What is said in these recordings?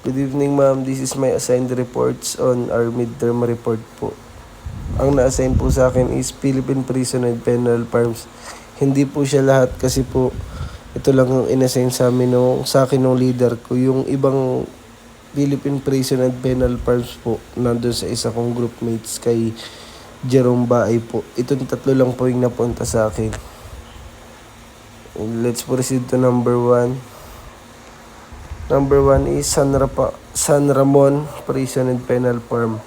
Good evening, ma'am. This is my assigned reports on our midterm report po. Ang na-assign po sa akin is Philippine Prison and Penal Farms. Hindi po siya lahat kasi po ito lang ang inassign sa amin sa akin ng leader ko. Yung ibang Philippine Prison and Penal Farms po nandun sa isa kong groupmates kay Jerome Baay po. Itong tatlo lang po yung napunta sa akin. Let's proceed to number 1. Number 1 is San Ramon Prison and Penal Farm.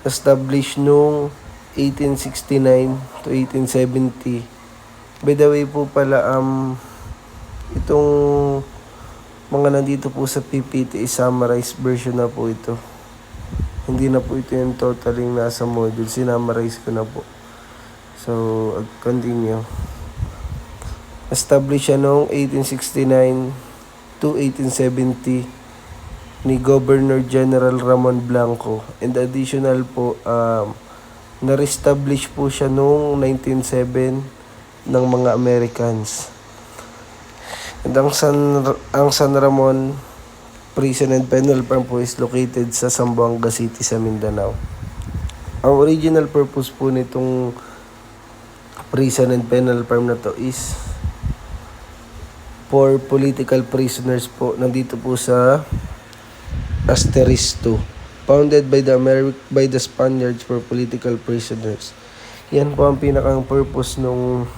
Established noong 1869 to 1870. By the way po pala, itong mga nandito po sa PPT is summarized version na po ito. Hindi na po ito yung totaling nasa module. Sinamarize ko na po. So, continue. Established siya noong 1869 to 1870 ni Governor General Ramon Blanco. And additional po, na-reestablish po siya noong 1907 ng mga Americans. And ang San Ramon Prison and Penal Farm po is located sa Zamboanga City sa Mindanao. Ang original purpose po nitong Prison and Penal Farm na to is for political prisoners po. Nandito po sa Asteristo. Founded by the Spaniards for political prisoners. Yan po ang pinakang purpose ng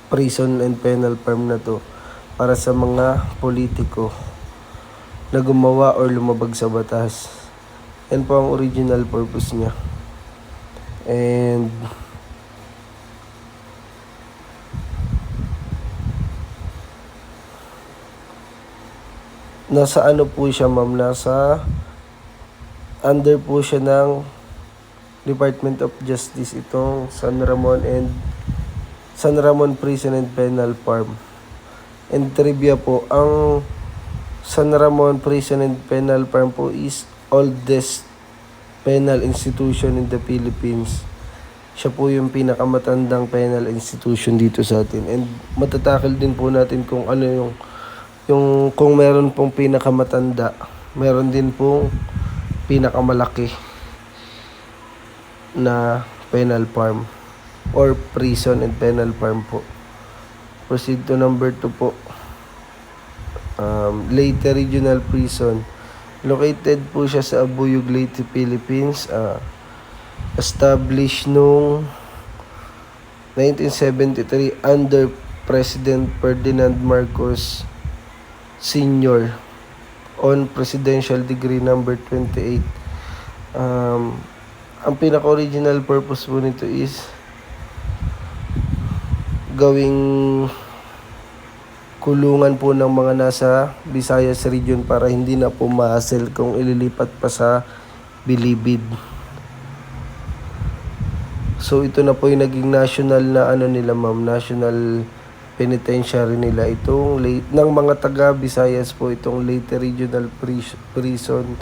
Prison and Penal Farm na to. Para sa mga politiko na gumawa or lumabag sa batas. Yan po ang original purpose niya. And nasa ano po siya, ma'am? Nasa under po siya ng Department of Justice itong San Ramon Prison and Penal Farm. And trivia po, ang San Ramon Prison and Penal Farm po is oldest penal institution in the Philippines. Siya po yung pinakamatandang penal institution dito sa atin. And matatakil din po natin kung ano yung kung meron pong pinakamatanda, meron din pong pinakamalaki na penal farm or prison and penal farm po. Proceed to number 2 po. Leyte Regional Prison. Located po siya sa Abuyog, Leyte, Philippines. Established noong 1973 under President Ferdinand Marcos Senior on Presidential Decree number 28. Ang pinaka-original purpose po nito is gawing kulungan po ng mga nasa Visayas region para hindi na po ma-hassle kung ililipat pa sa Bilibid. So ito na po yung naging national na nila, ma'am, national penitentiary nila. Itong ng mga taga Visayas po, itong Leyte Regional Prison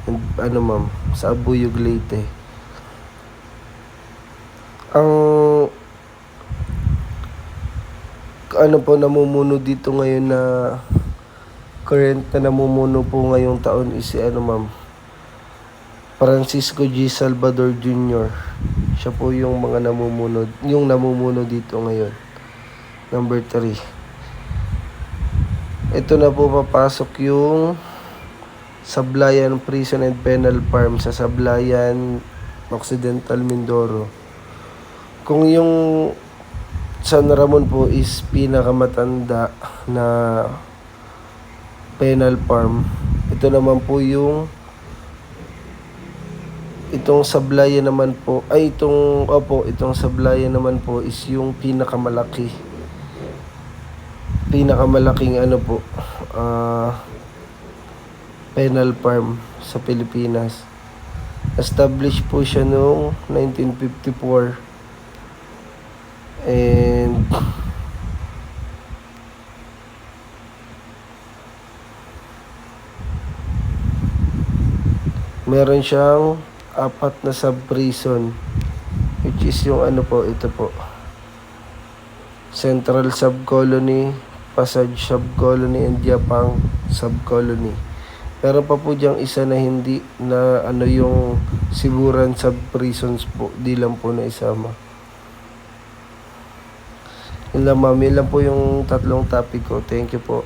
and ma'am, sa Abuyog, Leyte. Ang po namumuno dito ngayon na current na namumuno po ngayong taon is si ma'am, Francisco G. Salvador Jr. Siya po yung namumuno dito ngayon. Number 3. Ito na po papasok yung Sablayan Prison and Penal Farm sa Sablayan, Occidental Mindoro. Kung yung San Ramon po is pinakamatanda na penal farm, ito naman po yung itong Sablayan naman po itong Sablayan naman po is yung pinakamalaking penal farm sa Pilipinas. Established po siya noong 1954 and meron siyang 4 na sub-prison, which is yung ito po, Central Subcolony, Pasay Subcolony, and Yapang Subcolony. Meron pa po diyang isa na hindi na ano yung Siburan sub-prisons po. Di lang po na isama. Yun lang ma'am. Yun lang po yung tatlong topic ko. Thank you po.